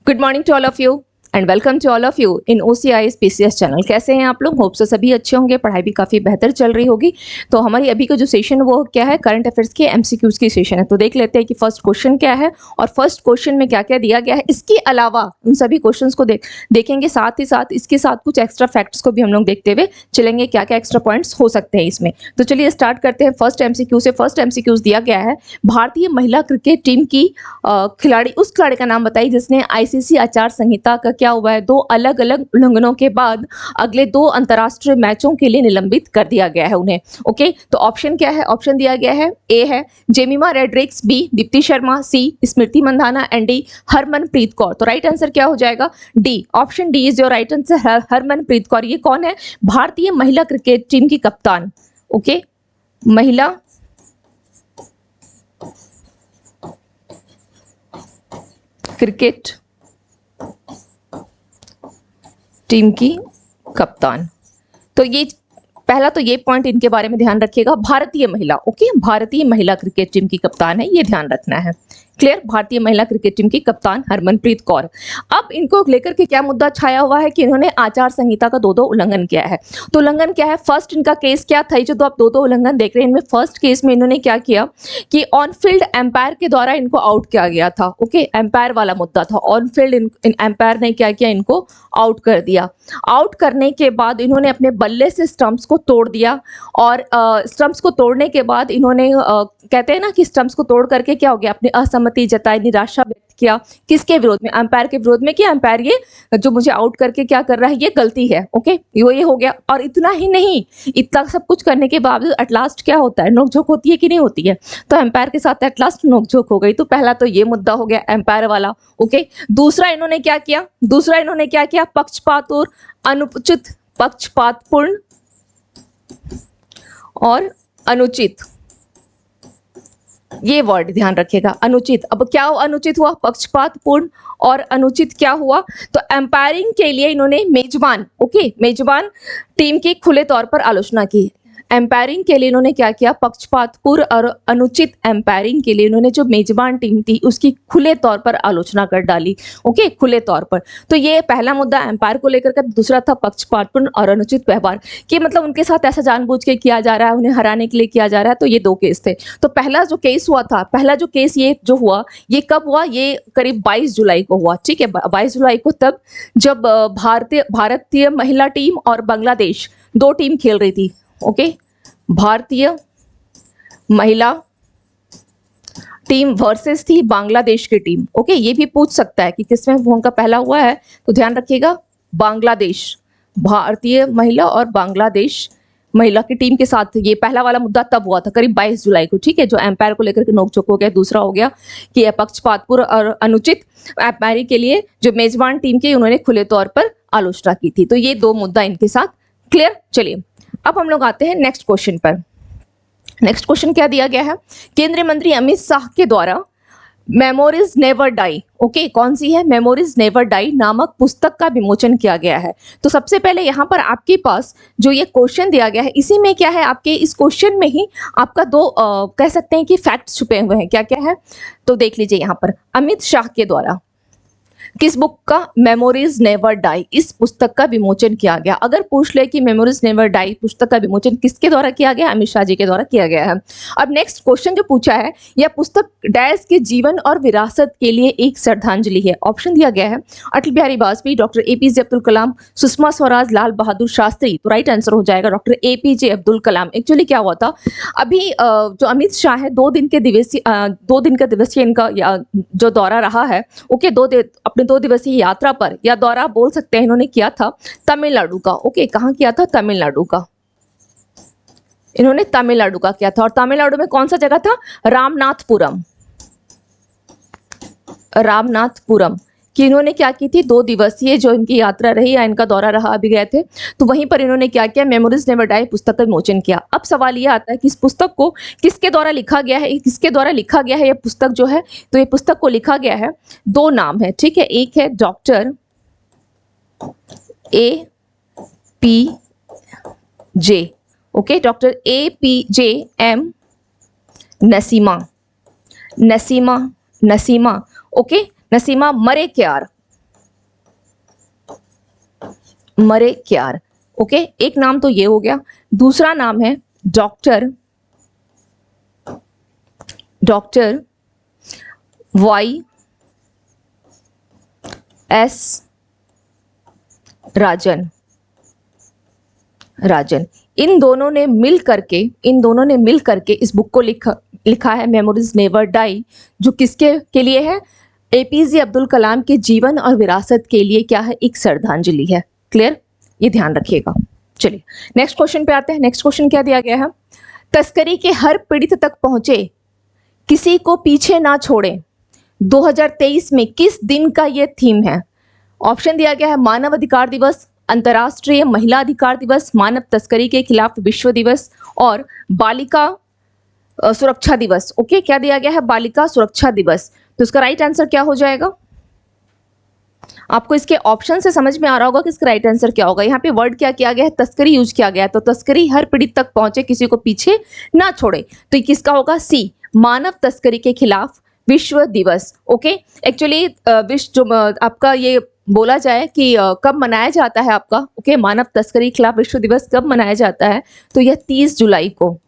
Good morning to all of you and welcome to all of you in OCIS PCS channel. कैसे हैं आप लोग? Hope से सभी अच्छे होंगे, पढ़ाई भी काफ़ी बेहतर चल रही होगी। तो हमारी अभी का जो सेशन वो क्या है, करंट अफेयर्स के MCQs की सेशन है। तो देख लेते हैं कि फर्स्ट क्वेश्चन क्या है और फर्स्ट क्वेश्चन में क्या क्या दिया गया है। इसके अलावा उन सभी क्वेश्चंस को देखेंगे, साथ ही साथ इसके साथ कुछ एक्स्ट्रा फैक्ट्स को भी हम लोग देखते हुए चलेंगे, क्या क्या एक्स्ट्रा पॉइंट्स हो सकते हैं इसमें। तो चलिए स्टार्ट करते हैं फर्स्ट MCQ से। फर्स्ट MCQs दिया गया है, भारतीय महिला क्रिकेट टीम की खिलाड़ी, उस खिलाड़ी का नाम बताइए जिसने ICC आचार संहिता का क्या हुआ है, दो अलग अलग उल्लंघनों के बाद अगले 2 अंतरराष्ट्रीय मैचों के लिए निलंबित कर दिया गया है उन्हें। ओके, तो ऑप्शन क्या है? ऑप्शन दिया गया है, ए है Jemimah Rodrigues, B Deepti Sharma, C Smriti Mandhana and D Harmanpreet Kaur. तो राइट आंसर क्या हो जाएगा? D. Option D is your right answer, Harmanpreet Kaur. ये कौन है? भारतीय महिला क्रिकेट टीम की कप्तान। ओके, महिला क्रिकेट टीम की कप्तान। तो ये पहला तो ये पॉइंट इनके बारे में ध्यान रखिएगा, भारतीय महिला। ओके, भारतीय महिला क्रिकेट टीम की कप्तान है, ये ध्यान रखना है। क्लियर? भारतीय महिला क्रिकेट टीम की कप्तान हरमनप्रीत कौर। अब इनको लेकर के क्या मुद्दा छाया हुआ है कि इन्होंने आचार संहिता का 2 उल्लंघन किया है। तो उल्लंघन क्या है? फर्स्ट इनका केस क्या था? जो आप 2 उल्लंघन देख रहे हैं, इनमें फर्स्ट केस में इन्होंने क्या किया कि ऑन फील्ड एम्पायर के द्वारा इनको आउट किया गया था। ओके, एम्पायर वाला मुद्दा था। ऑन फील्ड एम्पायर ने क्या किया? इनको आउट कर दिया। आउट करने के बाद इन्होंने अपने बल्ले से स्टंप्स को तोड़ दिया और स्टंप्स को तोड़ने के बाद इन्होंने कहते हैं ना कि स्टंप्स को तोड़ करके क्या हो गया, अपनी असहमति जताई, निराशा व्यक्त किया। किसके विरोध में? एम्पायर के विरोध में कि एम्पायर ये जो मुझे आउट करके क्या कर रहा है, ये गलती है। ओके, ये हो गया। और इतना ही नहीं, इतना सब कुछ करने के बावजूद एट लास्ट क्या होता है? नोकझोंक होती है कि नहीं होती है? तो एम्पायर के साथ एट लास्ट नोकझोंक हो गई। तो पहला तो ये मुद्दा हो गया एम्पायर वाला। ओके, दूसरा इन्होंने क्या किया? पक्षपात और अनुचित, पक्षपातपूर्ण और अनुचित, ये वर्ड ध्यान रखिएगा, अनुचित। अब क्या अनुचित हुआ? पक्षपातपूर्ण और अनुचित क्या हुआ? तो एम्पायरिंग के लिए इन्होंने मेजबान टीम की खुले तौर पर आलोचना की। एम्पायरिंग के लिए इन्होंने क्या किया? पक्षपातपूर्ण और अनुचित एम्पायरिंग के लिए इन्होंने जो मेजबान टीम थी उसकी खुले तौर पर आलोचना कर डाली। ओके, खुले तौर पर। तो ये पहला मुद्दा एम्पायर को लेकर का। दूसरा था पक्षपातपूर्ण और अनुचित व्यवहार, कि मतलब उनके साथ ऐसा जानबूझ के किया जा रहा है, उन्हें हराने के लिए किया जा रहा है। तो ये 2 केस थे। तो पहला जो केस हुआ था, ये जो हुआ, ये कब हुआ? ये करीब 22 जुलाई को हुआ। ठीक है, 22 जुलाई को, तब जब भारतीय महिला टीम और बांग्लादेश 2 टीम खेल रही थी। ओके, भारतीय महिला टीम वर्सेस थी बांग्लादेश की टीम। ओके, ये भी पूछ सकता है कि किसमें उनका पहला हुआ है, तो ध्यान रखिएगा, बांग्लादेश, भारतीय महिला और बांग्लादेश महिला की टीम के साथ ये पहला वाला मुद्दा तब हुआ था, करीब 22 जुलाई को। ठीक है, जो एम्पायर को लेकर के नोकझोंक हो गया। दूसरा हो गया कि पक्षपातपूर्ण और अनुचित एम्पायरिंग के लिए जो मेजबान टीम के उन्होंने खुले तौर पर आलोचना की थी। तो ये 2 मुद्दा इनके साथ। क्लियर? चलिए अब हम लोग आते हैं नेक्स्ट क्वेश्चन पर। नेक्स्ट क्वेश्चन क्या दिया गया है? केंद्रीय मंत्री अमित शाह के द्वारा मेमोरीज नेवर डाई, ओके, कौन सी है? मेमोरीज नेवर डाई नामक पुस्तक का विमोचन किया गया है। तो सबसे पहले यहाँ पर आपके पास जो ये क्वेश्चन दिया गया है, इसी में क्या है, आपके इस क्वेश्चन में ही आपका 2 कह सकते हैं कि फैक्ट्स छुपे हुए हैं। क्या क्या है? तो देख लीजिए यहाँ पर, अमित शाह के द्वारा किस बुक का? मेमोरीज नेवर डाई, इस पुस्तक का विमोचन किया गया। अगर पूछ ले कि मेमोरीज नेवर डाई पुस्तक का विमोचन किसके द्वारा किया गया? अमित शाह जी के द्वारा किया गया है। अब नेक्स्ट क्वेश्चन जो पूछा है, यह पुस्तक डैश के जीवन और विरासत के लिए एक श्रद्धांजलि है। ऑप्शन दिया गया है, अटल बिहारी वाजपेयी, डॉक्टर APJ अब्दुल कलाम, सुषमा स्वराज, लाल बहादुर शास्त्री। तो राइट आंसर हो जाएगा doctor APJ Abdul Kalam. Actually क्या हुआ था, अभी जो अमित शाह है 2 दिन का दिवसीय इनका जो दौरा रहा है। ओके, 2 दिवसीय यात्रा पर, या दौरा बोल सकते हैं, इन्होंने किया था तमिलनाडु का। ओके, कहाँ किया था? तमिलनाडु का। इन्होंने तमिलनाडु का किया था। और तमिलनाडु में कौन सा जगह था? रामनाथपुरम कि इन्होंने क्या की थी, 2 दिवसीय जो इनकी यात्रा रही या इनका दौरा रहा, अभी गए थे, तो वहीं पर इन्होंने क्या किया? मेमोरीज नेवर डाई पुस्तक का विमोचन किया। अब सवाल ये आता है कि इस पुस्तक को किसके द्वारा लिखा गया है? यह पुस्तक जो है, तो ये पुस्तक को लिखा गया है, 2 नाम है। ठीक है, एक है doctor APJ, okay, doctor APJ Naseema, okay, Naseema Marakkar, Marakkar. Okay, एक नाम तो ये हो गया। दूसरा नाम है डॉक्टर वाई एस राजन। इन दोनों ने मिल करके इस बुक को लिखा है मेमोरीज नेवर डाई, जो किसके के लिए है? एपीजे अब्दुल कलाम के जीवन और विरासत के लिए क्या है? एक श्रद्धांजलि है। क्लियर, ये ध्यान रखिएगा। चलिए नेक्स्ट क्वेश्चन पे आते हैं। नेक्स्ट क्वेश्चन क्या दिया गया है? तस्करी के हर पीड़ित तक पहुंचे, किसी को पीछे ना छोड़े, 2023 में किस दिन का ये थीम है? ऑप्शन दिया गया है मानव अधिकार दिवस, अंतर्राष्ट्रीय महिला अधिकार दिवस, मानव तस्करी के खिलाफ विश्व दिवस और बालिका सुरक्षा दिवस। ओके, क्या दिया गया है? बालिका सुरक्षा दिवस। तो इसका राइट आंसर क्या हो जाएगा? आपको इसके ऑप्शन से समझ में आ रहा होगा कि इसका राइट आंसर क्या होगा। यहाँ पे वर्ड क्या किया गया है? तस्करी यूज किया गया है। तो तस्करी हर पीड़ित तक पहुंचे, किसी को पीछे ना छोड़े, तो ये किसका होगा? सी, मानव तस्करी के खिलाफ विश्व दिवस। ओके, एक्चुअली विश्व जो आपका ये बोला जाए कि कब मनाया जाता है आपका, ओके, मानव तस्करी के खिलाफ विश्व दिवस कब मनाया जाता है? तो यह 30 जुलाई को,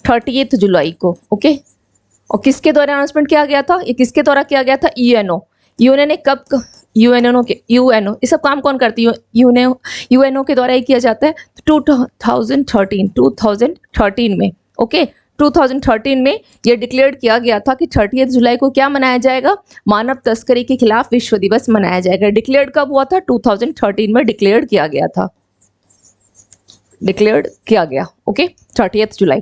30 जुलाई को। ओके, और किसके द्वारा अनाउंसमेंट किया गया था? ये किसके द्वारा किया गया था? यूएनओ ने कब? यूएनओ ये सब काम कौन करती है? यूएनओ के द्वारा ही किया जाता है 2013 में। ओके, 2013 में यह डिक्लेयर किया गया था कि 30 जुलाई को क्या मनाया जाएगा? मानव तस्करी के खिलाफ विश्व दिवस मनाया जाएगा। डिक्लेयर कब हुआ था? 2013 में डिक्लेयर किया गया था, डिक्लेयर किया गया। ओके, 30 जुलाई।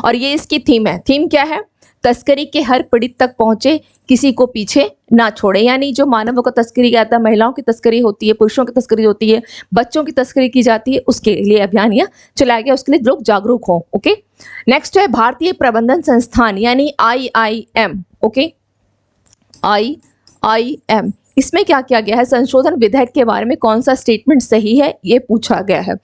और ये इसकी थीम है। थीम क्या है? तस्करी के हर पीड़ित तक पहुंचे, किसी को पीछे ना छोड़े। यानी जो मानवों का तस्करी जाता है, महिलाओं की तस्करी होती है, पुरुषों की तस्करी होती है, बच्चों की तस्करी की जाती है, उसके लिए अभियान यह चलाया गया, उसके लिए लोग जागरूक हों। ओके, नेक्स्ट है भारतीय प्रबंधन संस्थान यानी IIM। ओके, IIM, इसमें क्या किया गया है? संशोधन विधेयक के बारे में कौन सा स्टेटमेंट सही है, ये पूछा गया है।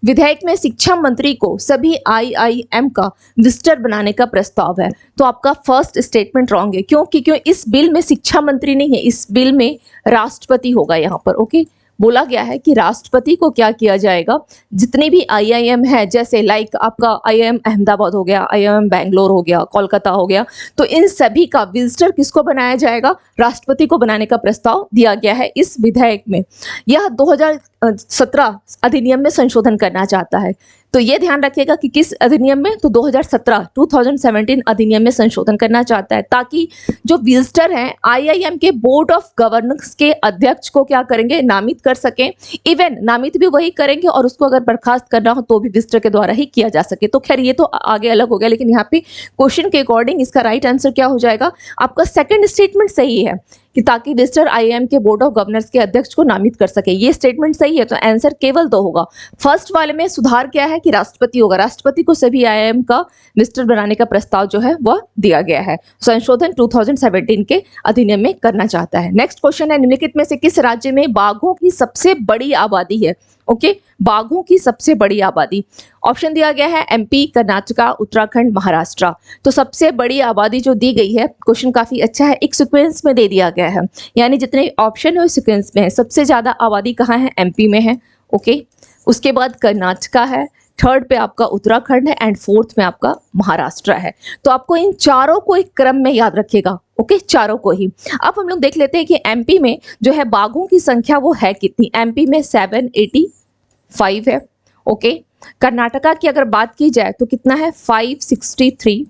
विधेयक में शिक्षा मंत्री को सभी IIM का विजिटर बनाने का प्रस्ताव है। तो आपका फर्स्ट स्टेटमेंट रॉन्ग है। क्यों? इस बिल में शिक्षा मंत्री नहीं है, इस बिल में राष्ट्रपति होगा यहाँ पर। ओके, बोला गया है कि राष्ट्रपति को क्या किया जाएगा? जितने भी IIM है, जैसे लाइक आपका IIM अहमदाबाद हो गया, IIM बैंगलोर हो गया, कोलकाता हो गया, तो इन सभी का विजिटर किसको बनाया जाएगा? राष्ट्रपति को बनाने का प्रस्ताव दिया गया है इस विधेयक में। यह 2017 अधिनियम में संशोधन करना चाहता है। तो ये ध्यान रखिएगा कि किस अधिनियम में? तो 2017 अधिनियम में संशोधन करना चाहता है, ताकि जो विजिटर हैं IIM के बोर्ड ऑफ गवर्नेंस के अध्यक्ष को क्या करेंगे? नामित कर सकें। इवन नामित भी वही करेंगे और उसको अगर बर्खास्त करना हो तो भी विजिटर के द्वारा ही किया जा सके। तो खैर ये तो आगे अलग हो गया, लेकिन यहाँ पे क्वेश्चन के अकॉर्डिंग इसका राइट आंसर क्या हो जाएगा? आपका सेकंड स्टेटमेंट सही है कि ताकि विजिटर IIM के बोर्ड ऑफ गवर्नर्स के अध्यक्ष को नामित कर सके, ये स्टेटमेंट सही है। तो आंसर केवल 2 होगा। फर्स्ट वाले में सुधार क्या है कि राष्ट्रपति होगा, राष्ट्रपति को सभी IIM का विजिटर बनाने का प्रस्ताव जो है वह दिया गया है। संशोधन 2017 के अधिनियम में करना चाहता है। नेक्स्ट क्वेश्चन है, निम्नलिखित में से किस राज्य में बाघों की सबसे बड़ी आबादी है? ओके, बाघों की सबसे बड़ी आबादी। ऑप्शन दिया गया है MP, कर्नाटका, उत्तराखंड, महाराष्ट्र। तो सबसे बड़ी आबादी जो दी गई है, क्वेश्चन काफी अच्छा है, एक सीक्वेंस में दे दिया गया है, यानी जितने ऑप्शन है उस सीक्वेंस में है। सबसे ज्यादा आबादी कहाँ है? MP में है। ओके, उसके बाद कर्नाटका है, थर्ड पे आपका उत्तराखंड है एंड फोर्थ में आपका महाराष्ट्र है। तो आपको इन चारों को एक क्रम में याद रखेगा। ओके, चारों को ही। अब हम लोग देख लेते हैं कि MP में जो है बाघों की संख्या वो है कितनी। MP में 785 है। ओके, कर्नाटका की अगर बात की जाए तो कितना है? 563।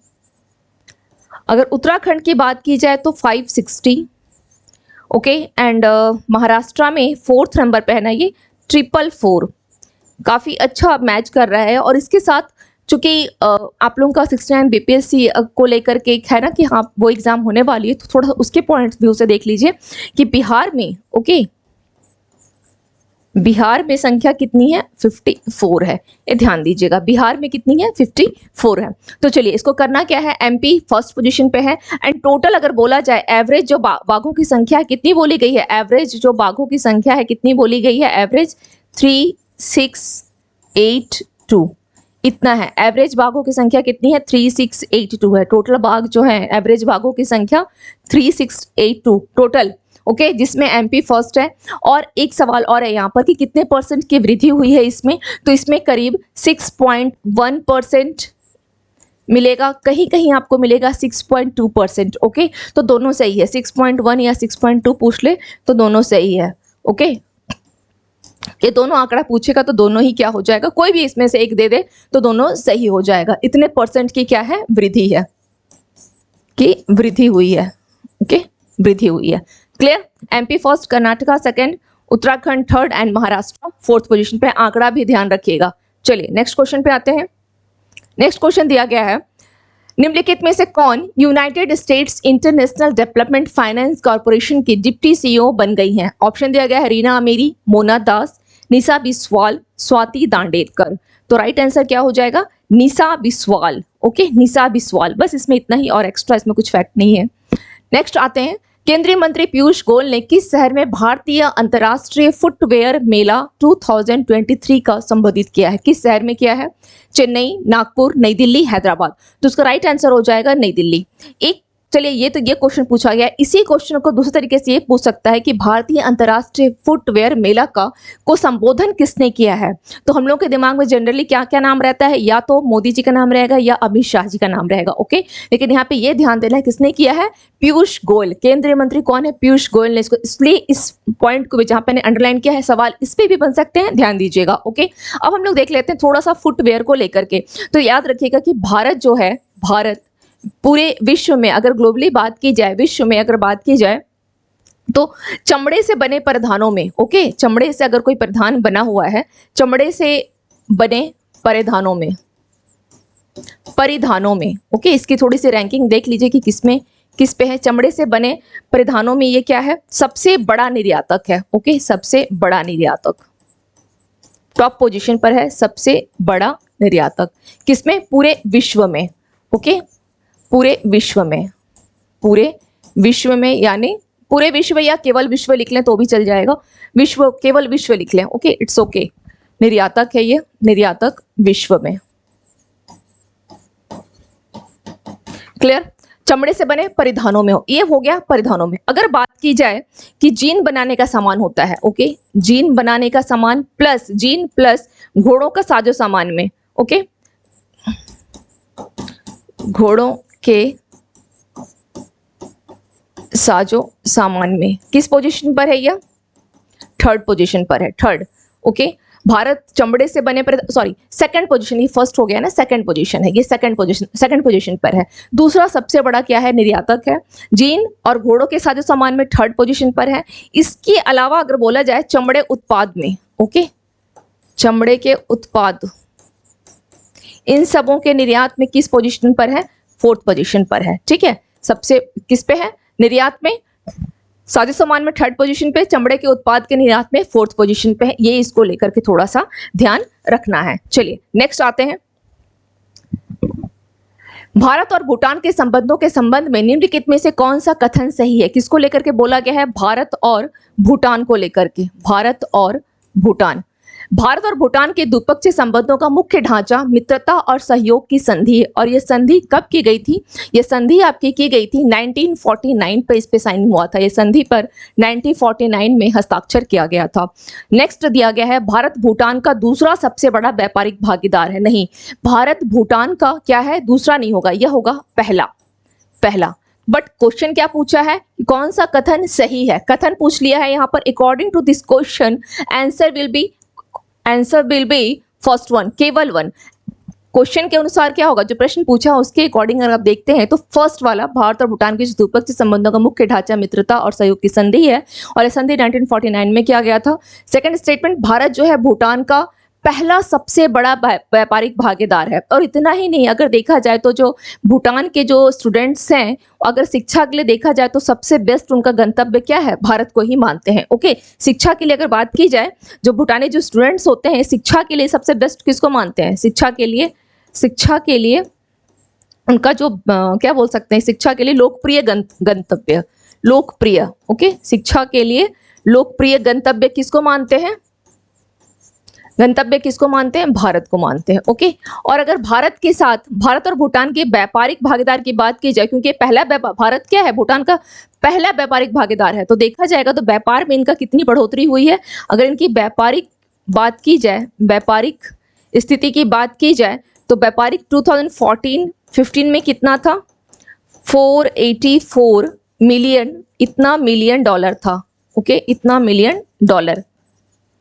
अगर उत्तराखंड की बात की जाए तो 560। ओके, एंड महाराष्ट्र में 4th नंबर पे है ना ये 444। काफ़ी अच्छा मैच कर रहा है। और इसके साथ चूंकि आप लोगों का 69 BPSC को लेकर के है ना कि हाँ वो एग्ज़ाम होने वाली है, तो थोड़ा उसके पॉइंट व्यू से देख लीजिए कि बिहार में, ओके, बिहार में संख्या कितनी है? 54 है। ये ध्यान दीजिएगा, बिहार में कितनी है? 54 है। तो चलिए इसको करना क्या है? MP फर्स्ट पोजीशन पे है एंड टोटल अगर बोला जाए एवरेज जो बाघों की संख्या कितनी बोली गई है? एवरेज जो बाघों की संख्या है कितनी बोली गई है? एवरेज 3682 इतना है। एवरेज बाघों की संख्या कितनी है? 3682 है। टोटल बाघ जो है, एवरेज बाघों की संख्या 3682 टोटल। ओके, जिसमें एमपी फर्स्ट है। और एक सवाल और है यहाँ पर कि कितने परसेंट की वृद्धि हुई है इसमें, तो इसमें करीब 6.1% मिलेगा, कहीं कहीं आपको मिलेगा 6.2%। ओके, तो दोनों सही है, 6.1 या 6.2 पूछ ले तो दोनों सही है। ओके, ये दोनों आंकड़ा पूछेगा तो दोनों ही क्या हो जाएगा, कोई भी इसमें से एक दे दे तो दोनों सही हो जाएगा। इतने परसेंट की क्या है, वृद्धि है, कि वृद्धि हुई है। ओके, वृद्धि हुई है। Clear? MP first, Karnataka second, Uttarakhand third and Maharashtra fourth position पे। आंकड़ा भी ध्यान रखिएगा। चलिए नेक्स्ट क्वेश्चन पे आते हैं। नेक्स्ट क्वेश्चन दिया गया है, निम्नलिखित में से कौन United states international development finance corporation की डिप्टी सीईओ बन गई हैं? ऑप्शन दिया गया है रीना अमीरी, मोना दास, निशा बिस्वाल, स्वाति दांडेकर। तो राइट आंसर क्या हो जाएगा, निशा बिस्वाल। ओके, निशा बिस्वाल, बस इसमें इतना ही और एक्स्ट्रा इसमें कुछ फैक्ट नहीं है। नेक्स्ट आते हैं, केंद्रीय मंत्री पीयूष गोयल ने किस शहर में भारतीय अंतर्राष्ट्रीय फुटवेयर मेला 2023 का संबोधित किया है? किस शहर में किया है? चेन्नई, नागपुर, नई दिल्ली, हैदराबाद। तो उसका राइट आंसर हो जाएगा नई दिल्ली। एक चलिए ये क्वेश्चन पूछा गया, इसी क्वेश्चन को दूसरे तरीके से ये पूछ सकता है कि भारतीय अंतर्राष्ट्रीय फुटवेयर मेला को संबोधन किसने किया है? तो हम लोग के दिमाग में जनरली क्या क्या नाम रहता है, या तो मोदी जी का नाम रहेगा या अमित शाह जी का नाम रहेगा। ओके, लेकिन यहाँ पे ये ध्यान देना है किसने किया है, पीयूष गोयल। केंद्रीय मंत्री कौन है, पीयूष गोयल ने इसको, इसलिए इस पॉइंट को भी जहाँ पे अंडरलाइन किया है, सवाल इस पे भी बन सकते हैं, ध्यान दीजिएगा। ओके, अब हम लोग देख लेते हैं थोड़ा सा फुटवेयर को लेकर के। तो याद रखिएगा कि भारत जो है, भारत पूरे विश्व में अगर ग्लोबली बात की जाए, विश्व में अगर बात की जाए तो चमड़े से बने परिधानों में, ओके, चमड़े से अगर कोई परिधान बना हुआ है, चमड़े से बने परिधानों में, ओके, इसकी थोड़ी सी रैंकिंग देख लीजिए कि किस पे है। चमड़े से बने परिधानों में ये क्या है, सबसे बड़ा निर्यातक है। ओके, सबसे बड़ा निर्यातक, टॉप पोजीशन पर है सबसे बड़ा निर्यातक, किसमें, पूरे विश्व में। ओके, पूरे विश्व में, यानी पूरे विश्व या केवल विश्व लिख लें तो भी चल जाएगा, विश्व, केवल विश्व लिख लें। ओके, इट्स ओके, निर्यातक है ये, निर्यातक विश्व में। क्लियर? चमड़े से बने परिधानों में हो, ये हो गया परिधानों में। अगर बात की जाए कि जीन बनाने का सामान होता है, ओके, जीन बनाने का सामान प्लस जीन प्लस घोड़ों का साजो सामान में, ओके, घोड़ों के साजो सामान में किस पोजीशन पर है यह, थर्ड पोजीशन पर है, थर्ड। ओके, भारत चमड़े से बने पर, सॉरी सेकंड पोजीशन, ये फर्स्ट हो गया ना, सेकंड पोजीशन है ये, सेकंड पोजीशन पर है। दूसरा सबसे बड़ा क्या है, निर्यातक है। जीन और घोड़ों के साजो सामान में थर्ड पोजीशन पर है। इसके अलावा अगर बोला जाए चमड़े उत्पाद में, ओके, चमड़े के उत्पाद, इन सबों के निर्यात में किस पोजीशन पर है, फोर्थ पोजीशन पर है। ठीक है, सबसे किस पे है, निर्यात में, साजो सामान में थर्ड पोजीशन पे, चमड़े के उत्पाद के निर्यात में फोर्थ पोजीशन पे है। ये इसको लेकर के थोड़ा सा ध्यान रखना है। चलिए नेक्स्ट आते हैं, भारत और भूटान के संबंधों के संबंध में निम्नलिखित में से कौन सा कथन सही है? किसको लेकर के बोला गया है, भारत और भूटान को लेकर के, भारत और भूटान। भारत और भूटान के द्विपक्षीय संबंधों का मुख्य ढांचा मित्रता और सहयोग की संधि है। और यह संधि कब की गई थी, यह संधि आपकी की गई थी 1949 पर, इस पे साइन हुआ था, यह संधि पर 1949 में हस्ताक्षर किया गया था। नेक्स्ट दिया गया है, भारत भूटान का दूसरा सबसे बड़ा व्यापारिक भागीदार है। नहीं, भारत भूटान का क्या है, दूसरा नहीं होगा, यह होगा पहला। बट क्वेश्चन क्या पूछा है, कौन सा कथन सही है, कथन पूछ लिया है यहाँ पर। According to this question answer will be first one, केवल वन। क्वेश्चन के अनुसार क्या होगा, जो प्रश्न पूछा उसके अकॉर्डिंग अगर आप देखते हैं तो फर्स्ट वाला, भारत और भूटान के द्विपक्षीय संबंधों का मुख्य ढांचा मित्रता और सहयोग की संधि है, और यह संधि 1949 में किया गया था। सेकंड स्टेटमेंट, भारत जो है भूटान का पहला सबसे बड़ा व्यापारिक भागीदार है। और इतना ही नहीं, अगर देखा जाए तो जो भूटान के जो स्टूडेंट्स हैं, अगर शिक्षा के लिए देखा जाए तो सबसे बेस्ट उनका गंतव्य क्या है, भारत को ही मानते हैं। ओके, शिक्षा के लिए अगर बात की जाए, जो भूटानी जो स्टूडेंट्स होते हैं शिक्षा के लिए सबसे बेस्ट किसको मानते हैं, शिक्षा के लिए उनका जो क्या बोल सकते हैं, शिक्षा के लिए लोकप्रिय गंतव्य, लोकप्रिय, ओके, शिक्षा के लिए लोकप्रिय गंतव्य किसको मानते हैं, गंतव्य किसको मानते हैं? भारत को मानते हैं। ओके, और अगर भारत के साथ भारत और भूटान के व्यापारिक भागीदार की बात की जाए, क्योंकि पहला भारत क्या है, भूटान का पहला व्यापारिक भागीदार है, तो देखा जाएगा तो व्यापार में इनका कितनी बढ़ोतरी हुई है। अगर इनकी व्यापारिक बात की जाए, व्यापारिक स्थिति की बात की जाए, तो व्यापारिक 2014-15 में कितना था? 484 मिलियन, इतना मिलियन डॉलर था। ओके, इतना मिलियन डॉलर,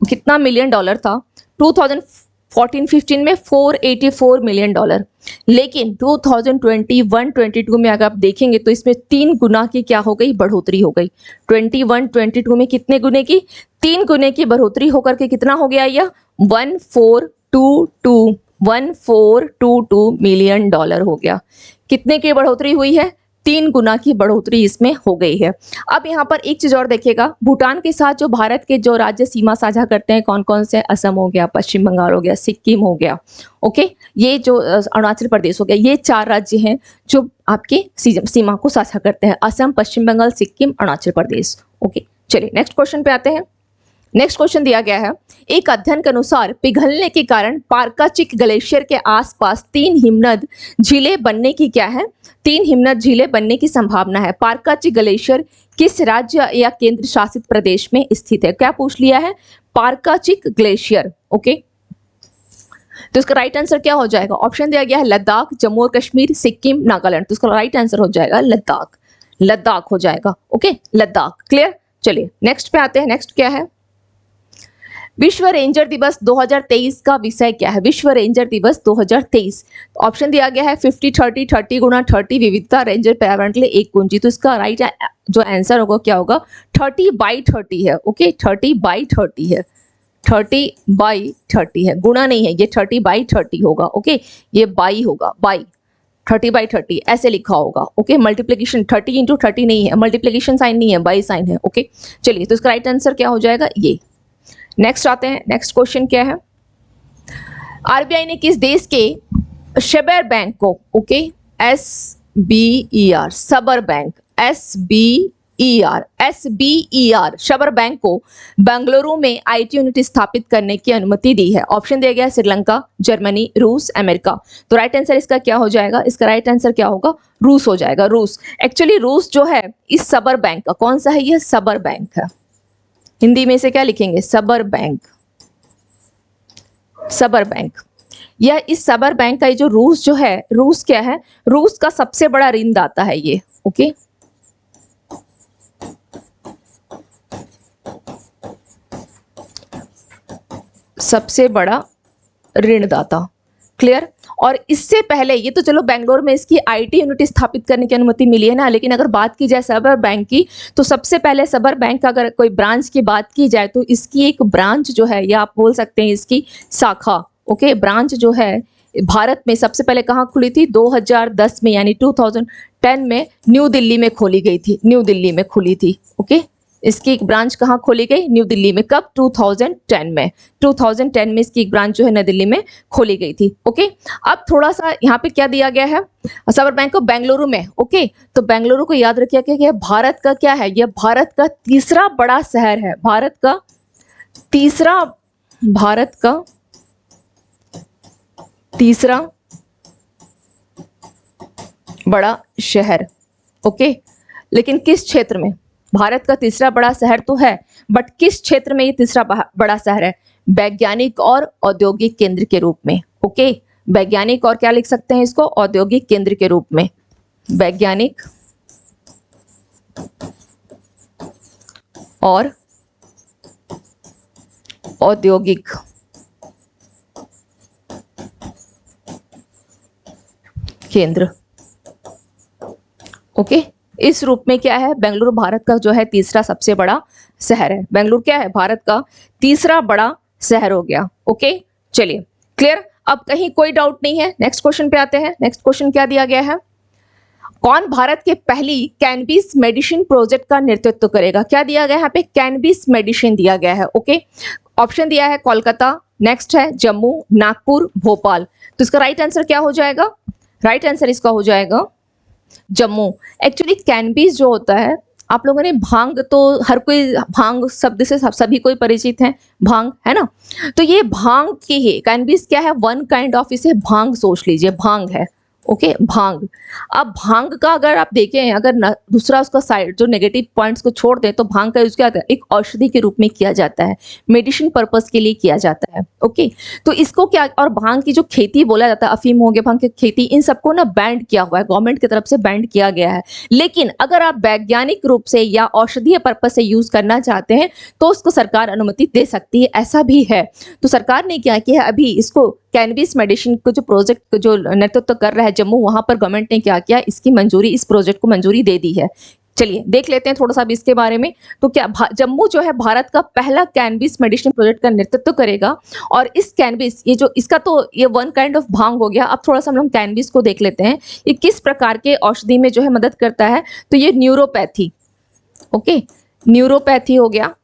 कितना मिलियन डॉलर था 2014-15 में? 484 मिलियन डॉलर। लेकिन 2021-22 में अगर आप देखेंगे तो इसमें 3 गुना की क्या हो गई? बढ़ोतरी हो गई। 21-22 में कितने गुने की? 3 गुने की बढ़ोतरी होकर के कितना हो गया? यह 1422 मिलियन डॉलर हो गया। कितने की बढ़ोतरी हुई है? 3 गुना की बढ़ोतरी इसमें हो गई है। अब यहाँ पर एक चीज और देखिएगा, भूटान के साथ जो भारत के जो राज्य सीमा साझा करते हैं कौन कौन से? असम हो गया, पश्चिम बंगाल हो गया, सिक्किम हो गया। ओके, ये जो अरुणाचल प्रदेश हो गया, ये 4 राज्य हैं जो आपके सीमा को साझा करते हैं। असम, पश्चिम बंगाल, सिक्किम, अरुणाचल प्रदेश। ओके, चलिए नेक्स्ट क्वेश्चन पे आते हैं। नेक्स्ट क्वेश्चन दिया गया है, एक अध्ययन के अनुसार पिघलने के कारण पारकाचिक ग्लेशियर के आसपास 3 हिमनद झीलें बनने की क्या है? 3 हिमनद झीलें बनने की संभावना है। पारकाचिक ग्लेशियर किस राज्य या केंद्र शासित प्रदेश में स्थित है? क्या पूछ लिया है? पारकाचिक ग्लेशियर। ओके, तो इसका राइट आंसर क्या हो जाएगा? ऑप्शन दिया गया है लद्दाख, जम्मू और कश्मीर, सिक्किम, नागालैंड। तो इसका राइट आंसर हो जाएगा लद्दाख। लद्दाख हो जाएगा। ओके, लद्दाख। क्लियर। चलिए नेक्स्ट पे आते हैं। नेक्स्ट क्या है? विश्व रेंजर दिवस 2023 का विषय क्या है? विश्व रेंजर दिवस 2023। ऑप्शन दिया गया है 50-30, 30 गुणा 30, विविधता, रेंजर, पर्यावरण के लिए एक कुंजी। तो इसका राइट जो आंसर होगा क्या होगा? 30/30 है। ओके, 30/30 है। 30/30 है, गुणा नहीं है, ये 30/30 होगा। ओके, ये बाई होगा, बाई। 30/30 ऐसे लिखा होगा। ओके, मल्टीप्लीकेशन 30 × 30 नहीं है, मल्टीप्लीकेशन साइन नहीं है, बाई साइन है। ओके, चलिए तो इसका राइट आंसर क्या हो जाएगा? ये। नेक्स्ट आते हैं। नेक्स्ट क्वेश्चन क्या है? आरबीआई ने किस देश के शबर बैंक को, ओके, SBER, सबर बैंक, SBER शबर बैंक को बेंगलुरु में IT यूनिट स्थापित करने की अनुमति दी है? ऑप्शन दिया गया है श्रीलंका, जर्मनी, रूस, अमेरिका। तो राइट आंसर इसका क्या हो जाएगा? इसका राइट आंसर क्या होगा? रूस हो जाएगा। रूस। एक्चुअली रूस जो है इस सबर बैंक का, कौन सा है? यह सबर बैंक है। हिंदी में से क्या लिखेंगे? सबर बैंक। सबर बैंक। यह इस सबर बैंक का जो रूस जो है, रूस क्या है? रूस का सबसे बड़ा ऋणदाता है ये। ओके, सबसे बड़ा ऋणदाता। क्लियर। और इससे पहले ये तो चलो बेंगलोर में इसकी IT यूनिट स्थापित करने की अनुमति मिली है ना, लेकिन अगर बात की जाए सबर बैंक की, तो सबसे पहले सबर बैंक का अगर कोई ब्रांच की बात की जाए तो इसकी एक ब्रांच जो है, या आप बोल सकते हैं इसकी शाखा, ओके, ब्रांच जो है भारत में सबसे पहले कहाँ खुली थी? 2010 में, यानी 2010 में न्यू दिल्ली में खोली गई थी। न्यू दिल्ली में खुली थी। ओके, इसकी एक ब्रांच कहाँ खोली गई? न्यू दिल्ली में। कब? 2010 में। 2010 में इसकी एक ब्रांच जो है नई दिल्ली में खोली गई थी। ओके, अब थोड़ा सा यहाँ पे क्या दिया गया है? सबर बैंक को बेंगलुरु में। ओके, तो बेंगलुरु को याद रखिए कि भारत का क्या है? यह भारत का तीसरा बड़ा शहर है। भारत का तीसरा बड़ा शहर। ओके, लेकिन किस क्षेत्र में? भारत का तीसरा बड़ा शहर तो है, बट किस क्षेत्र में ये तीसरा बड़ा शहर है? वैज्ञानिक और औद्योगिक केंद्र के रूप में। ओके, वैज्ञानिक और क्या लिख सकते हैं इसको? औद्योगिक केंद्र के रूप में। वैज्ञानिक और औद्योगिक केंद्र। ओके, इस रूप में क्या है? बेंगलुरु भारत का जो है तीसरा सबसे बड़ा शहर है। बेंगलुरु क्या है? भारत का तीसरा बड़ा शहर हो गया। ओके, चलिए क्लियर। अब कहीं कोई डाउट नहीं है। नेक्स्ट क्वेश्चन पे आते हैं। नेक्स्ट क्वेश्चन क्या दिया गया है? कौन भारत के पहली कैनबिस मेडिसिन प्रोजेक्ट का नेतृत्व करेगा? क्या दिया गया है यहाँ पे? कैनबिस मेडिसिन दिया गया है। ओके, ऑप्शन दिया है कोलकाता, नेक्स्ट है जम्मू, नागपुर, भोपाल। तो इसका राइट आंसर क्या हो जाएगा? राइट आंसर इसका हो जाएगा जम्मू। एक्चुअली कैनबिस जो होता है आप लोगों ने भांग तो हर कोई भांग शब्द से सभी कोई परिचित है, भांग है ना। तो ये भांग की है, कैनबिस क्या है, वन काइंड ऑफ, इसे भांग सोच लीजिए, भांग है। ओके भांग। अब भांग का अगर आप देखें, अगर दूसरा उसका साइड जो नेगेटिव पॉइंट्स को छोड़ दें तो भांग का यूज क्या होता है, एक औषधि के रूप में किया जाता है, मेडिसिन पर्पस के लिए किया जाता है। ओके तो इसको क्या, और भांग की जो खेती बोला जाता है, अफीम हो गया, भांग की खेती, इन सबको ना बैंड किया हुआ है, गवर्नमेंट की तरफ से बैंड किया गया है। लेकिन अगर आप वैज्ञानिक रूप से या औषधीय पर्पस से यूज करना चाहते हैं तो उसको सरकार अनुमति दे सकती है, ऐसा भी है। तो सरकार ने क्या किया, अभी इसको कैनबिस मेडिसिन को जो प्रोजेक्ट जो नेतृत्व कर रहा है जम्मू, वहां पर गवर्नमेंट ने क्या किया, इसकी मंजूरी, इस प्रोजेक्ट को मंजूरी दे दी है। चलिए देख लेते हैं थोड़ा सा भी इसके बारे में। तो क्या जम्मू जो है भारत का पहला कैनबिस मेडिसिन प्रोजेक्ट का नेतृत्व करेगा। और इस कैनबिस, ये जो इसका तो ये वन काइंड ऑफ भांग हो गया। अब थोड़ा सा हम लोग कैनबिस को देख लेते हैं, ये किस प्रकार के औषधि में जो है मदद करता है। तो ये न्यूरोपैथी, ओके न्यूरोपैथी हो गया,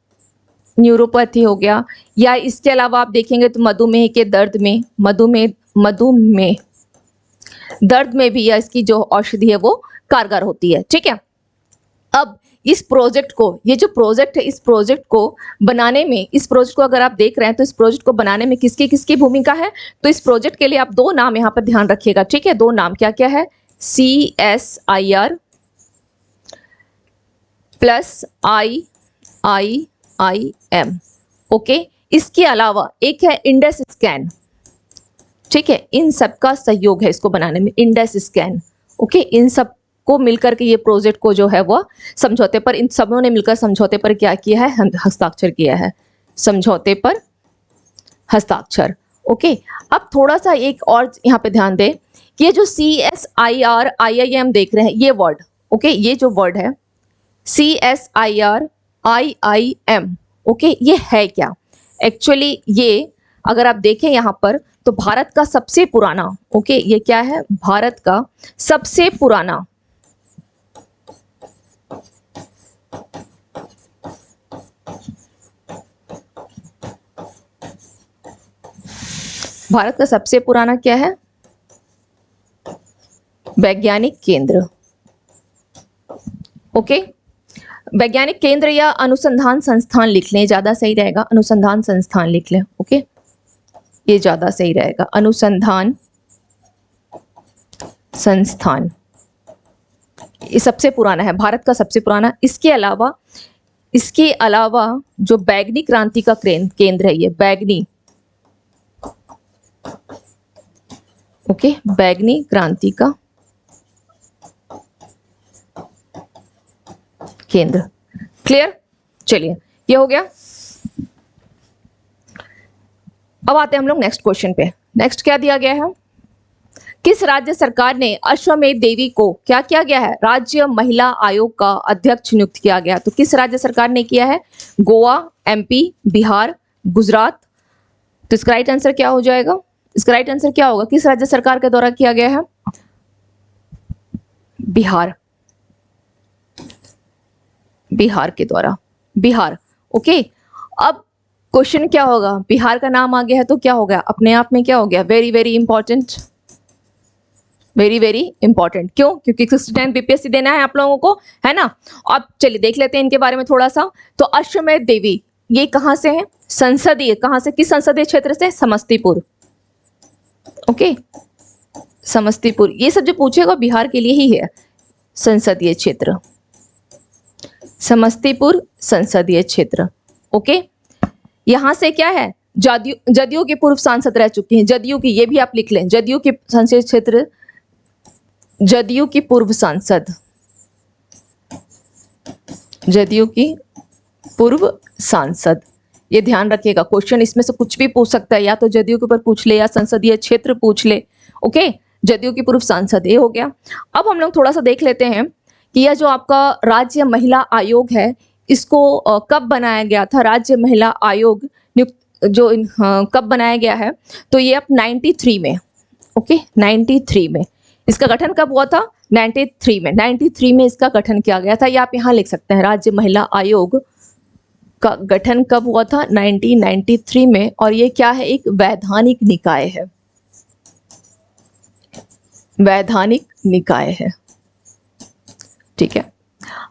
न्यूरोपैथी हो गया, या इसके अलावा आप देखेंगे तो मधुमेह के दर्द में, मधुमेह दर्द में भी या इसकी जो औषधि है वो कारगर होती है। ठीक है, अब इस प्रोजेक्ट को, ये जो प्रोजेक्ट है, इस प्रोजेक्ट को बनाने में, इस प्रोजेक्ट को अगर आप देख रहे हैं तो इस प्रोजेक्ट को बनाने में किसकी किसकी भूमिका है। तो इस प्रोजेक्ट के लिए आप दो नाम यहाँ पर ध्यान रखिएगा। ठीक है, दो नाम क्या क्या है, CSIR प्लस IIIM। ओके, इसके अलावा एक है इंडस स्कैन। ठीक है, इन सब का सहयोग है इसको बनाने में, इंडस स्कैन। ओके, इन सब को मिलकर के ये प्रोजेक्ट को जो है वो समझौते पर, इन सबों ने मिलकर समझौते पर क्या किया है, हस्ताक्षर किया है, समझौते पर हस्ताक्षर। ओके, अब थोड़ा सा एक और यहाँ पे ध्यान दें कि ये जो CSIR IIM देख रहे हैं, ये वर्ड, ओके ये जो वर्ड है CSIR IIM, ओके ये है क्या। एक्चुअली ये अगर आप देखें यहाँ पर तो भारत का सबसे पुराना, ओके ये क्या है, भारत का सबसे पुराना क्या है, वैज्ञानिक केंद्र। ओके, वैज्ञानिक केंद्र या अनुसंधान संस्थान लिख लें, ज्यादा सही रहेगा, अनुसंधान संस्थान लिख लें। ओके, ये ज्यादा सही रहेगा, अनुसंधान संस्थान, ये सबसे पुराना है, भारत का सबसे पुराना। इसके अलावा जो बैगनी क्रांति का केंद्र है, ये बैगनी, ओके बैगनी क्रांति का केंद्र। क्लियर, चलिए ये हो गया। अब आते हैं हम लोग नेक्स्ट क्वेश्चन पे। नेक्स्ट क्या दिया गया है, किस राज्य सरकार ने अश्वमेध देवी को क्या किया गया है, राज्य महिला आयोग का अध्यक्ष नियुक्त किया गया। तो किस राज्य सरकार ने किया है, गोवा, MP, बिहार, गुजरात। तो इसका राइट आंसर क्या हो जाएगा, इसका राइट आंसर क्या होगा, किस राज्य सरकार के द्वारा किया गया है, बिहार, बिहार के द्वारा, बिहार। ओके, अब क्वेश्चन क्या होगा, बिहार का नाम आ गया है तो क्या हो गया, अपने आप में क्या हो गया, very very important, very very important. क्यों, क्योंकि 69 BPSC देना है आप लोगों को, है ना। अब चलिए देख लेते हैं इनके बारे में थोड़ा सा। तो अश्वमेध देवी ये कहां से है, संसदीय, कहां से, किस संसदीय क्षेत्र से, समस्तीपुर। ओके, समस्तीपुर, ये सब जो पूछेगा बिहार के लिए ही है, संसदीय क्षेत्र, समस्तीपुर संसदीय क्षेत्र। ओके, यहां से क्या है, जदयू के पूर्व सांसद रह चुके हैं, जदयू की, ये भी आप लिख लें, जदयू के संसदीय क्षेत्र, जदयू की पूर्व सांसद, जदयू की पूर्व सांसद। ये ध्यान रखिएगा, क्वेश्चन इसमें से कुछ भी पूछ सकता है, या तो जदयू के ऊपर पूछ ले या संसदीय क्षेत्र पूछ ले। ओके, जदयू की पूर्व सांसद, ये हो गया। अब हम लोग थोड़ा सा देख लेते हैं कि यह जो आपका राज्य महिला आयोग है, इसको कब बनाया गया था, राज्य महिला आयोग नियुक्त जो कब बनाया गया है। तो ये अब 93 में, ओके 93 में इसका गठन कब हुआ था, 93 में, 93 में इसका गठन किया गया था। या आप यहाँ लिख सकते हैं, राज्य महिला आयोग का गठन कब हुआ था, 1993 में। और ये क्या है, एक वैधानिक निकाय है, वैधानिक निकाय है। ठीक है,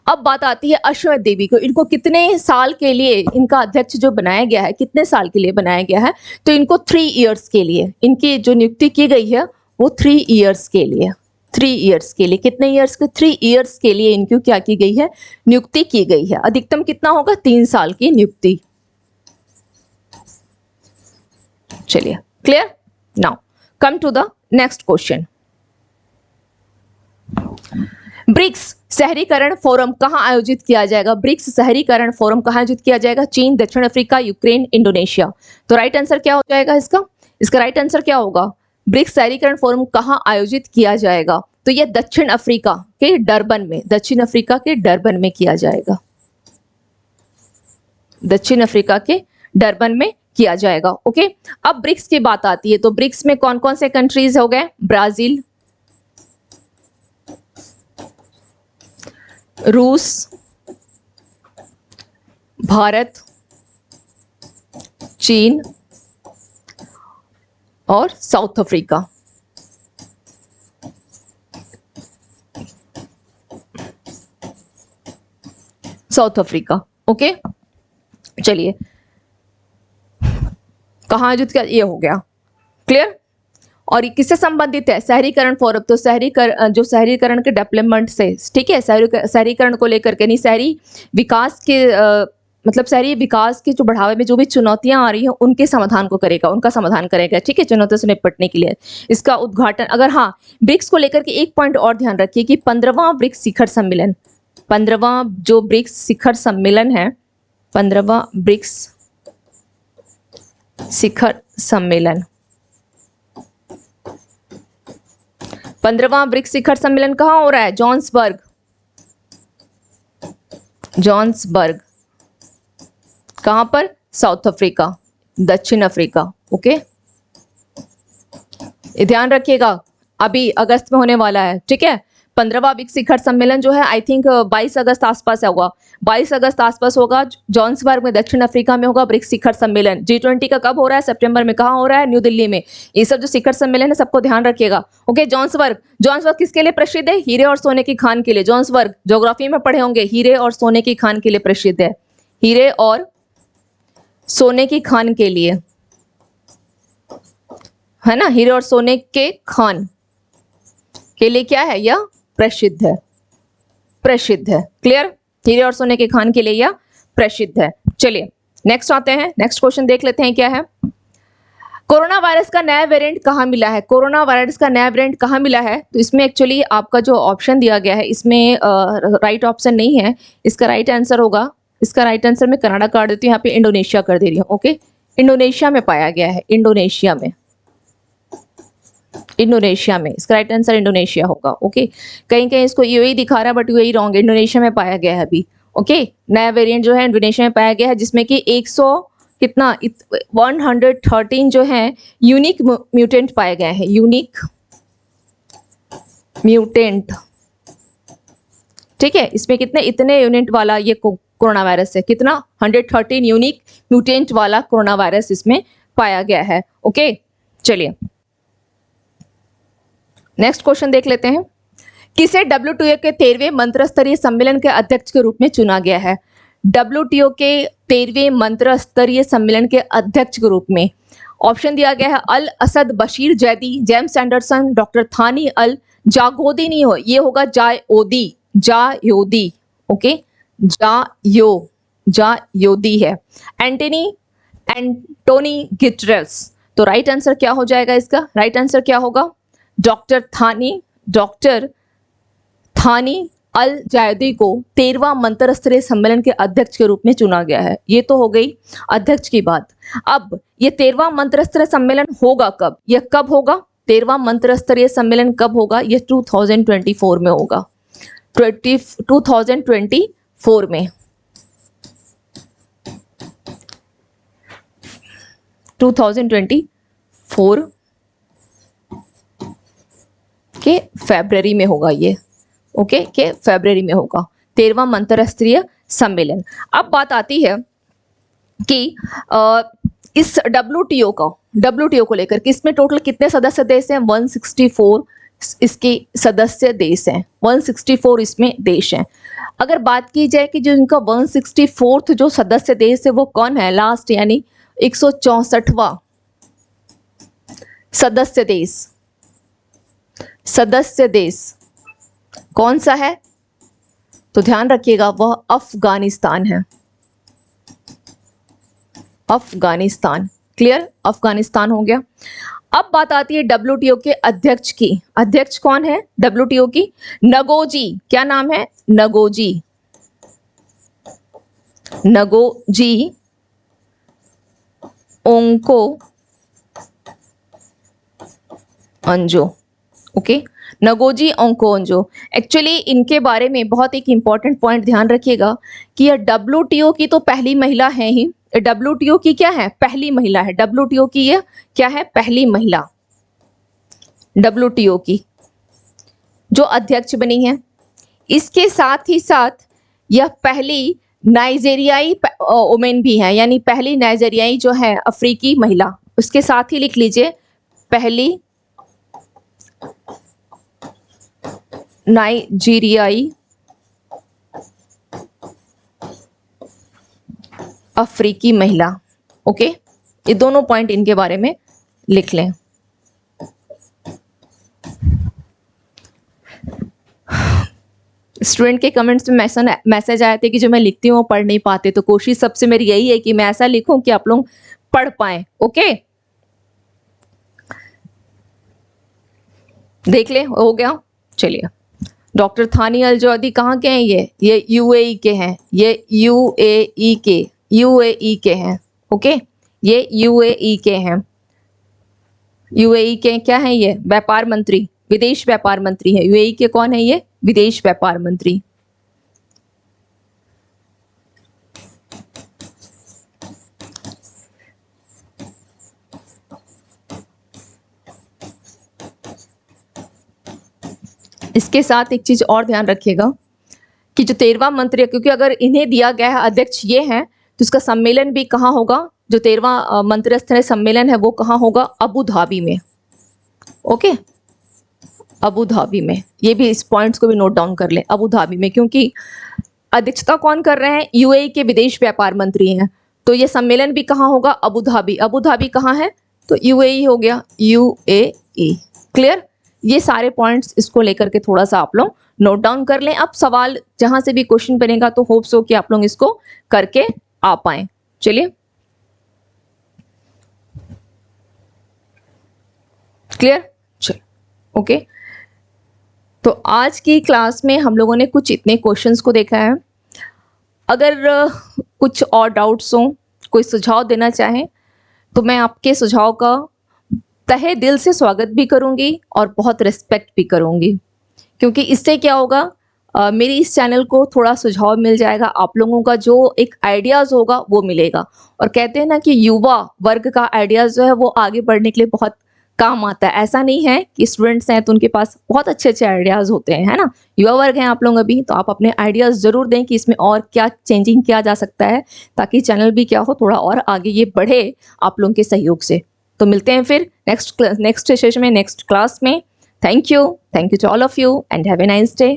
अब बात आती है अश्वथ देवी को, इनको कितने साल के लिए इनका अध्यक्ष जो बनाया गया है, कितने साल के लिए बनाया गया है? तो इनको 3 इयर्स के लिए इनकी जो नियुक्ति की गई है वो 3 इयर्स के लिए, 3 इयर्स के लिए, कितने इयर्स के? 3 इयर्स के लिए इनको क्या की गई है? नियुक्ति की गई है। अधिकतम कितना होगा? 3 साल की नियुक्ति। चलिए, clear? Now come to the next question. BRICS शहरीकरण फोरम कहां आयोजित किया जाएगा? ब्रिक्स शहरीकरण फोरम कहां आयोजित किया जाएगा? चीन, दक्षिण अफ्रीका, यूक्रेन, इंडोनेशिया। तो राइट आंसर क्या हो जाएगा इसका? इसका राइट आंसर क्या होगा? ब्रिक्स शहरीकरण फोरम कहां आयोजित किया जाएगा? तो यह दक्षिण अफ्रीका के डरबन में, दक्षिण अफ्रीका के डरबन में किया जाएगा। दक्षिण अफ्रीका के डरबन में किया जाएगा। ओके, अब ब्रिक्स की बात आती है तो ब्रिक्स में कौन कौन से कंट्रीज हो गए? ब्राजील, रूस, भारत, चीन और south Africa. South Africa. Okay, चलिए, कहां आयोजित किया? ये हो गया। क्लियर? और ये किससे संबंधित है? शहरीकरण फोरम। तो जो शहरीकरण के डेवलपमेंट से, ठीक है, शहरीकरण को लेकर के, नहीं, शहरी विकास के मतलब शहरी विकास के जो बढ़ावे में जो भी चुनौतियां आ रही हैं उनके समाधान को करेगा, उनका समाधान करेगा। ठीक है, चुनौतियों से निपटने के लिए इसका उद्घाटन। अगर हाँ, ब्रिक्स को लेकर के एक पॉइंट और ध्यान रखिए कि 15वां ब्रिक्स शिखर सम्मेलन, 15वां जो ब्रिक्स शिखर सम्मेलन है, 15वां ब्रिक्स शिखर सम्मेलन, 15वां ब्रिक्स शिखर सम्मेलन कहां हो रहा है? जोहान्सबर्ग। जोहान्सबर्ग कहां पर? साउथ अफ्रीका, दक्षिण अफ्रीका। ओके, ये ध्यान रखिएगा, अभी अगस्त में होने वाला है। ठीक है, 15वां ब्रिक्स शिखर सम्मेलन जो है आई थिंक 22 अगस्त आसपास होगा, 22 अगस्त आसपास होगा, जोहान्सबर्ग में, दक्षिण अफ्रीका में होगा ब्रिक्स शिखर सम्मेलन। G20 का कब हो रहा है? सितंबर में। कहाँ हो रहा है? न्यू दिल्ली में। ये सब जो शिखर सम्मेलन है सबको ध्यान रखिएगा। ओके, जोहान्सबर्ग, जोहान्सबर्ग किसके लिए प्रसिद्ध है? हीरे और सोने की खान के लिए। जोहान्सबर्ग ज्योग्राफी में पढ़े होंगे, हीरे और सोने की खान के लिए प्रसिद्ध है। हीरे और सोने की खान के लिए, है ना, हीरे और सोने के खान के लिए क्या है? यह प्रसिद्ध है, प्रसिद्ध है। क्लियर? हीरे और सोने के खान के लिए यह प्रसिद्ध है। चलिए नेक्स्ट आते हैं, नेक्स्ट क्वेश्चन देख लेते हैं क्या है। कोरोना वायरस का नया वेरिएंट कहाँ मिला है? कोरोना वायरस का नया वेरिएंट कहाँ मिला है? तो इसमें एक्चुअली आपका जो ऑप्शन दिया गया है इसमें राइट ऑप्शन नहीं है। इसका राइट आंसर होगा, इसका राइट आंसर मैं कनाडा कर देती हूँ, यहाँ पे इंडोनेशिया कर दे रही हूँ। ओके, इंडोनेशिया में पाया गया है, इंडोनेशिया में, इंडोनेशिया में। इसका राइट आंसर इंडोनेशिया होगा। ओके, कहीं कहीं इसको यूएई दिखा रहा है बट यूएई रॉन्ग, इंडोनेशिया में पाया गया है अभी। ओके, नया वेरिएंट जो है इंडोनेशिया में पाया गया है, जिसमें कि 113 जो है यूनिक म्यूटेंट पाए गए हैं, यूनिक म्यूटेंट। ठीक है, इसमें कितने, इतने यूनिट वाला ये कोरोना वायरस है, कितना? 113 यूनिक म्यूटेंट वाला कोरोना वायरस इसमें पाया गया है। ओके, चलिए नेक्स्ट क्वेश्चन देख लेते हैं। किसे WTO के 13वें मंत्रिस्तरीय सम्मेलन के अध्यक्ष के रूप में चुना गया है? WTO के 13वें मंत्रिस्तरीय सम्मेलन के अध्यक्ष के रूप में ऑप्शन दिया गया है Al Asad Bashir Zaidi, James Anderson, doctor Thani Al जागोदी। नहीं हो, ये होगा जायोदी, जायोदी। ओके, जायोदी है। एंटोनी गिटरेस। तो राइट आंसर क्या हो जाएगा इसका? राइट आंसर क्या होगा? डॉक्टर थानी अल जायदी को 13वां मंत्रिस्तरीय सम्मेलन के अध्यक्ष के रूप में चुना गया है। ये तो हो गई अध्यक्ष की बात। अब ये 13वां मंत्रिस्तरीय सम्मेलन होगा कब? यह कब होगा? 13वां मंत्रिस्तरीय सम्मेलन कब होगा? यह 2024 में होगा, 2024 में, 2024 के फरवरी में होगा ये। ओके, के फरवरी में होगा 13वां मंत्रिस्तरीय सम्मेलन। अब बात आती है कि इस WTO को लेकर कि इसमें टोटल कितने सदस्य देश हैं? 164 इसके सदस्य देश हैं। 164 इसमें देश हैं। अगर बात की जाए कि जो इनका 164th जो सदस्य देश है वो कौन है, लास्ट यानी 164वां सदस्य देश कौन सा है, तो ध्यान रखिएगा वह अफगानिस्तान है। अफगानिस्तान, क्लियर, अफगानिस्तान हो गया। अब बात आती है डब्ल्यूटीओ के अध्यक्ष की। अध्यक्ष कौन है डब्ल्यूटीओ की? नगोजी। क्या नाम है? Ngozi Okonjo. Okay, Ngozi Okonjo. Actually इनके बारे में बहुत एक इंपॉर्टेंट पॉइंट ध्यान रखिएगा कि यह डब्ल्यूटीओ की तो पहली महिला है ही। डब्ल्यूटीओ की क्या है? पहली महिला है। डब्ल्यूटीओ की यह क्या है? पहली महिला डब्ल्यूटीओ की जो अध्यक्ष बनी है। इसके साथ ही साथ यह पहली नाइजेरियाई वुमेन भी है, यानी पहली नाइजेरियाई जो है अफ्रीकी महिला। उसके साथ ही लिख लीजिए पहली नाइजीरियाई अफ्रीकी महिला। ओके, ये दोनों पॉइंट इनके बारे में लिख लें। स्टूडेंट के कमेंट्स में मैसेज आए थे कि जो मैं लिखती हूँ वो पढ़ नहीं पाते, तो कोशिश सबसे मेरी यही है कि मैं ऐसा लिखूं कि आप लोग पढ़ पाएं। ओके, देख ले, हो गया। चलिए, डॉक्टर थानी अल जौहरी कहाँ के हैं? ये यूएई के हैं। ये यूएई के हैं। ओके, ये यूएई के हैं। यूएई के क्या हैं? ये व्यापार मंत्री, विदेश व्यापार मंत्री है। यूएई के कौन है? ये विदेश व्यापार मंत्री। इसके साथ एक चीज और ध्यान रखिएगा कि जो 13वां मंत्री है, क्योंकि अगर इन्हें दिया गया है अध्यक्ष ये है, तो इसका सम्मेलन भी कहाँ होगा? जो 13वां मंत्रिस्तरीय सम्मेलन है वो कहाँ होगा? अबू धाबी में। ओके, अबू धाबी में। ये भी इस पॉइंट्स को भी नोट डाउन कर ले, अबू धाबी में, क्योंकि अध्यक्षता कौन कर रहे हैं? यूएई के विदेश व्यापार मंत्री हैं। तो ये सम्मेलन भी कहाँ होगा? Abu Dhabi. अबू धाबी कहाँ है? तो यूएई हो गया, यूएई। क्लियर? ये सारे पॉइंट्स इसको लेकर के थोड़ा सा आप लोग नोट डाउन कर लें। अब सवाल जहां से भी क्वेश्चन बनेगा तो होप्स हो कि आप लोग इसको करके आ पाए। चलिए, क्लियर? चलो, ओके। तो आज की क्लास में हम लोगों ने कुछ इतने क्वेश्चंस को देखा है। अगर कुछ और डाउट्स हो, कोई सुझाव देना चाहें, तो मैं आपके सुझाव का तहे दिल से स्वागत भी करूंगी और बहुत रिस्पेक्ट भी करूंगी, क्योंकि इससे क्या होगा, मेरी इस चैनल को थोड़ा सुझाव मिल जाएगा। आप लोगों का जो एक आइडियाज़ होगा वो मिलेगा। और कहते हैं ना कि युवा वर्ग का आइडियाज़ जो है वो आगे बढ़ने के लिए बहुत काम आता है। ऐसा नहीं है कि स्टूडेंट्स हैं तो उनके पास बहुत अच्छे अच्छे आइडियाज़ होते हैं, है ना। युवा वर्ग हैं आप लोग अभी, तो आप अपने आइडियाज़ ज़रूर दें कि इसमें और क्या चेंजिंग किया जा सकता है, ताकि चैनल भी क्या हो, थोड़ा और आगे ये बढ़े आप लोगों के सहयोग से। तो मिलते हैं फिर नेक्स्ट सेशन में, नेक्स्ट क्लास में। Thank you to all of you and have a nice day.